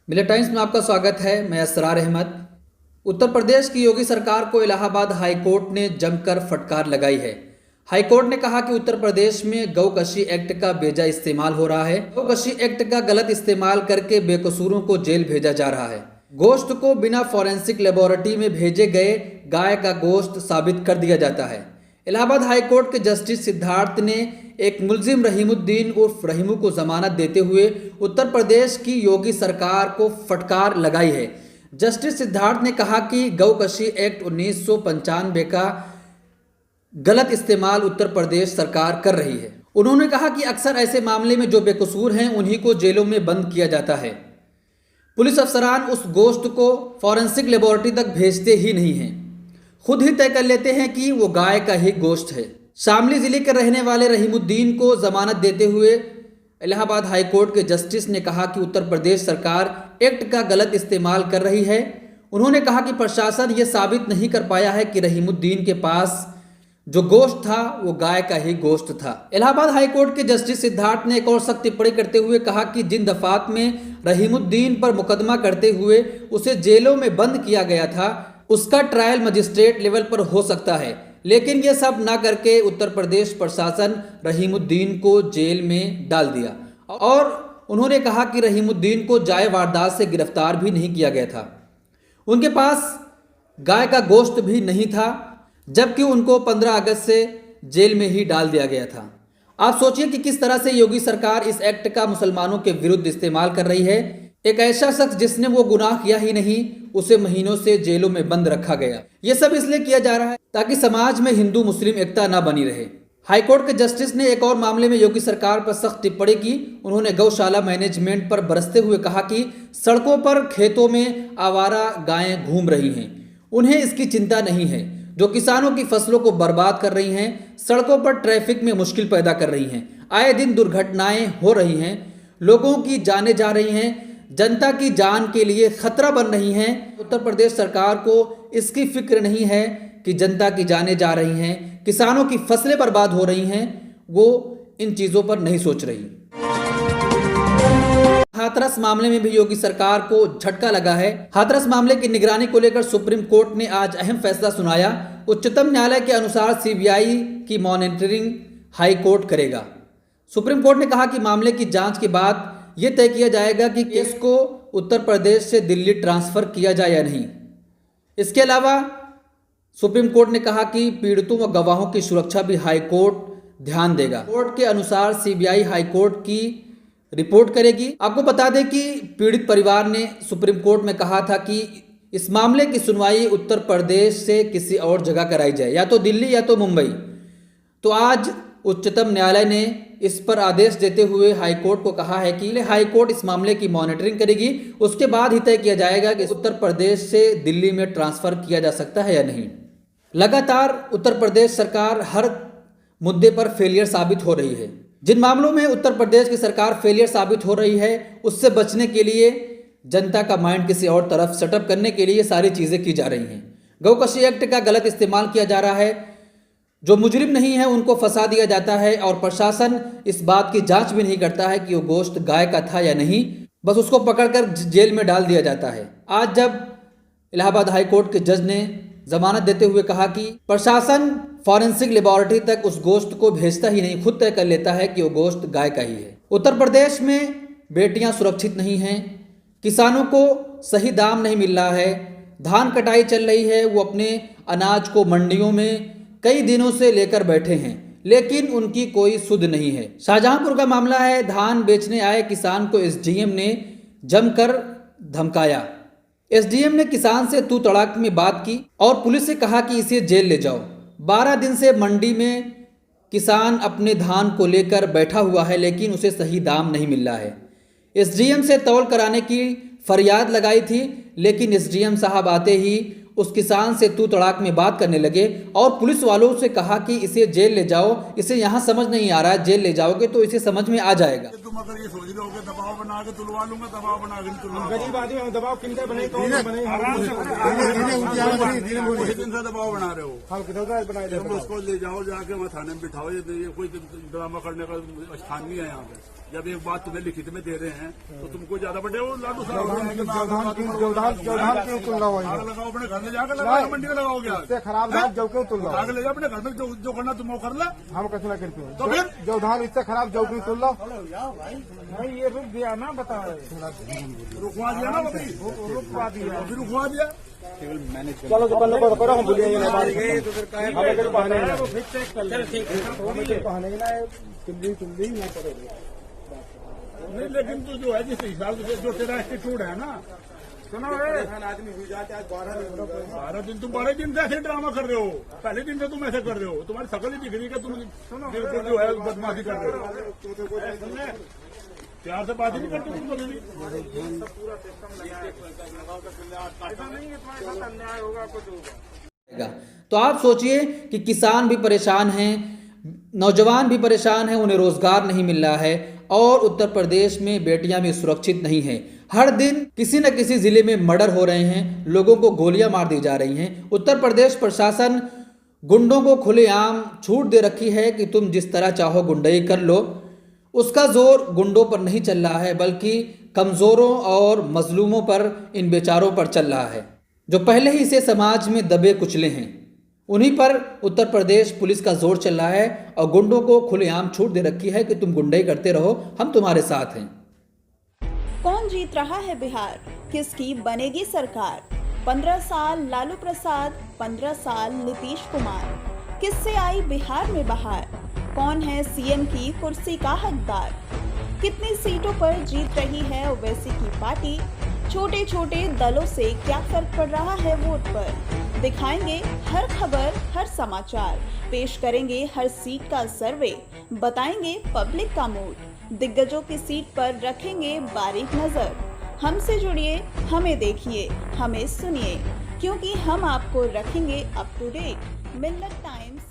मिले टाइम्स में आपका स्वागत है। मैं असरार अहमद। उत्तर प्रदेश की योगी सरकार को इलाहाबाद हाईकोर्ट ने जमकर फटकार लगाई है। हाईकोर्ट ने कहा कि उत्तर प्रदेश में गौकशी एक्ट का बेजा इस्तेमाल हो रहा है। गौकशी एक्ट का गलत इस्तेमाल करके बेकसूरों को जेल भेजा जा रहा है। गोश्त को बिना फॉरेंसिक लेबोरेटरी में भेजे गए गाय का गोश्त साबित कर दिया जाता है। इलाहाबाद हाईकोर्ट के जस्टिस सिद्धार्थ ने एक मुलजिम रहीमुद्दीन उर्फ रहीमू को जमानत देते हुए उत्तर प्रदेश की योगी सरकार को फटकार लगाई है। जस्टिस सिद्धार्थ ने कहा कि गौकशी एक्ट 1995 का गलत इस्तेमाल उत्तर प्रदेश सरकार कर रही है। उन्होंने कहा कि अक्सर ऐसे मामले में जो बेकसूर हैं उन्हीं को जेलों में बंद किया जाता है। पुलिस अफसरान उस गोश्त को फॉरेंसिक लेबोरेटरी तक भेजते ही नहीं हैं, खुद ही तय कर लेते हैं कि वो गाय का ही गोश्त है। शामली जिले के रहने वाले रहीमुद्दीन को जमानत देते हुए इलाहाबाद हाईकोर्ट के जस्टिस ने कहा कि उत्तर प्रदेश सरकार एक्ट का गलत इस्तेमाल कर रही है। उन्होंने कहा कि प्रशासन ये साबित नहीं कर पाया है कि रहीमुद्दीन के पास जो गोश्त था वो गाय का ही गोश्त था। इलाहाबाद हाईकोर्ट के जस्टिस सिद्धार्थ ने एक और सख्त टिप्पणी करते हुए कहा कि जिन दफात में रहीमुद्दीन पर मुकदमा करते हुए उसे जेलों में बंद किया गया था उसका ट्रायल मजिस्ट्रेट लेवल पर हो सकता है, लेकिन ये सब ना करके उत्तर प्रदेश प्रशासन रहीमुद्दीन को जेल में डाल दिया। और उन्होंने कहा कि रहीमुद्दीन को जाए वारदात से गिरफ्तार भी नहीं किया गया था, उनके पास गाय का गोश्त भी नहीं था, जबकि उनको 15 अगस्त से जेल में ही डाल दिया गया था। आप सोचिए कि किस तरह से योगी सरकार इस एक्ट का मुसलमानों के विरुद्ध इस्तेमाल कर रही है। एक ऐसा शख्स जिसने वो गुनाह किया ही नहीं, उसे महीनों से जेलों में बंद रखा गया। ये सब इसलिए किया जा रहा है ताकि समाज में हिंदू मुस्लिम एकता ना बनी रहे। हाईकोर्ट के जस्टिस ने एक और मामले में योगी सरकार पर सख्त टिप्पणी की। उन्होंने गौशाला मैनेजमेंट पर बरसते हुए कहा कि सड़कों पर खेतों में आवारा गायें घूम रही हैं, उन्हें इसकी चिंता नहीं है। जो किसानों की फसलों को बर्बाद कर रही हैं, सड़कों पर ट्रैफिक में मुश्किल पैदा कर रही हैं, आए दिन दुर्घटनाएं हो रही हैं, लोगों की जानें जा रही हैं, जनता की जान के लिए खतरा बन रही हैं। उत्तर प्रदेश सरकार को इसकी फिक्र नहीं है कि जनता की जानें जा रही हैं, किसानों की फसलें बर्बाद हो रही हैं, वो इन चीज़ों पर नहीं सोच रही। हाथरस मामले में भी योगी सरकार को झटका लगा है। हाथरस मामले की निगरानी को लेकर सुप्रीम कोर्ट ने आज अहम फैसला सुनाया। उच्चतम न्यायालय के अनुसार सीबीआई की मॉनिटरिंग हाई कोर्ट करेगा। सुप्रीम कोर्ट ने कहा कि मामले की जांच के बाद यह तय किया जाएगा कि केस को उत्तर प्रदेश से दिल्ली ट्रांसफर किया जाए या नहीं। इसके अलावा सुप्रीम कोर्ट ने कहा कि पीड़ितों व गवाहों की सुरक्षा भी हाई कोर्ट ध्यान देगा। कोर्ट के अनुसार सीबीआई हाई कोर्ट की रिपोर्ट करेगी। आपको बता दें कि पीड़ित परिवार ने सुप्रीम कोर्ट में कहा था कि इस मामले की सुनवाई उत्तर प्रदेश से किसी और जगह कराई जाए, या तो दिल्ली या तो मुंबई। तो आज उच्चतम न्यायालय ने इस पर आदेश देते हुए हाईकोर्ट को कहा है कि हाईकोर्ट इस मामले की मॉनिटरिंग करेगी, उसके बाद ही तय किया जाएगा कि उत्तर प्रदेश से दिल्ली में ट्रांसफर किया जा सकता है या नहीं। लगातार उत्तर प्रदेश सरकार हर मुद्दे पर फेलियर साबित हो रही है। जिन मामलों में उत्तर प्रदेश की सरकार फेलियर साबित हो रही है, उससे बचने के लिए जनता का माइंड किसी और तरफ सेटअप करने के लिए सारी चीज़ें की जा रही हैं। गौकशी एक्ट का गलत इस्तेमाल किया जा रहा है, जो मुजरिम नहीं है उनको फंसा दिया जाता है, और प्रशासन इस बात की जांच भी नहीं करता है कि वो गोश्त गाय का था या नहीं, बस उसको पकड़कर जेल में डाल दिया जाता है। आज जब इलाहाबाद हाईकोर्ट के जज ने जमानत देते हुए कहा कि प्रशासन फॉरेंसिक लेबोरेटरी तक उस गोश्त को भेजता ही नहीं, खुद तय कर लेता है कि वो गोश्त गाय का ही है। उत्तर प्रदेश में बेटियां सुरक्षित नहीं हैं, किसानों को सही दाम नहीं मिल रहा है, धान कटाई चल रही है, वो अपने अनाज को मंडियों में कई दिनों से लेकर बैठे हैं, लेकिन उनकी कोई सुध नहीं है। शाहजहांपुर का मामला है। धान बेचने आए किसान को एसडीएम ने जमकर धमकाया। एसडीएम ने किसान से तू तड़ाक में बात की और पुलिस से कहा कि इसे जेल ले जाओ। 12 दिन से मंडी में किसान अपने धान को लेकर बैठा हुआ है, लेकिन उसे सही दाम नहीं मिल रहा है। एसडीएम से तौल कराने की फरियाद लगाई थी, लेकिन एसडीएम साहब आते ही उस किसान से तू तड़ाक में बात करने लगे और पुलिस वालों से कहा कि इसे जेल ले जाओ, इसे यहाँ समझ नहीं आ रहा है, जेल ले जाओगे तो इसे समझ में आ जाएगा। तुम अगर ये सोच रहे हो कि दबाव बना के तुलवा लूंगा, दबाव बना के तुलवा गरीब आदमी हम दबाव किनका बने दिन से दबाव बना रहे हो। बनाए तुम उसको ले जाओ, जाके वहाँ थाने में बिठाओ। ये कोई ड्रामा करने का स्थान नहीं है यहाँ पे। जब एक बात तुम्हें लिखित में दे रहे हैं तो तुमको ज्यादा बड़े वो लाडू साहब व्यवधान क्यों तुल रहा हो? आग लगाओ अपने घर में जाकर लगाओ, मंडी में लगाओगे आग। इससे खराब धान जो क्यों तुल रहा आग ले जाओ अपने घर में, जो करना तुम वो कर ले। हम कैसे ना करते हैं? तो फिर व्यवधान इससे खराब जो क्यों तुल रहा? भाई ये रुक दिया ना, बता रुकवा दिया ना, रुकवा दिया, फिर रुकवा दिया। चलो तो करो हम बोलिए नहीं, लेकिन तू जो है जिस हिसाब से जो तेरा एटीट्यूड है ना, सुनो आदमी हुई जाते आज 12 दिन, तुम 12 दिन से ऐसे ड्रामा कर रहे हो। पहले दिन से तुम ऐसे कर रहे हो, तुम्हारी शकल ही दिख रही है कि तुम बिल्कुल जो है बदमाशी कर रहे हो। प्यार से बात ही नहीं करते तुम कभी भी। अन्याय होगा कुछ होगा। तो आप सोचिए कि किसान भी परेशान हैं, नौजवान भी परेशान हैं, उन्हें रोजगार नहीं मिल रहा है और उत्तर प्रदेश में बेटियां भी सुरक्षित नहीं हैं। हर दिन किसी न किसी जिले में मर्डर हो रहे हैं, लोगों को गोलियां मार दी जा रही हैं। उत्तर प्रदेश प्रशासन गुंडों को खुलेआम छूट दे रखी है कि तुम जिस तरह चाहो गुंडई कर लो। उसका जोर गुंडों पर नहीं चल रहा है, बल्कि कमजोरों और मजलूमों पर, इन बेचारों पर चल रहा है जो पहले ही से समाज में दबे कुचले हैं। उन्हीं पर उत्तर प्रदेश पुलिस का जोर चल रहा है और गुंडों को खुलेआम छूट दे रखी है कि तुम गुंडई करते रहो, हम तुम्हारे साथ हैं। कौन जीत रहा है बिहार? किसकी बनेगी सरकार? 15 साल लालू प्रसाद, 15 साल नीतीश कुमार, किससे आई बिहार में बहार? कौन है सीएम की कुर्सी का हकदार? कितनी सीटों पर जीत रही है ओवैसी की पार्टी? छोटे छोटे दलों से क्या फर्क पड़ रहा है वोट पर? दिखाएंगे हर खबर, हर समाचार, पेश करेंगे हर सीट का सर्वे, बताएंगे पब्लिक का मूड, दिग्गजों की सीट पर रखेंगे बारीक नजर। हमसे जुड़िए, हमें देखिए, हमें सुनिए, क्योंकि हम आपको रखेंगे अप टू डेट। मिन्नत टाइम्स।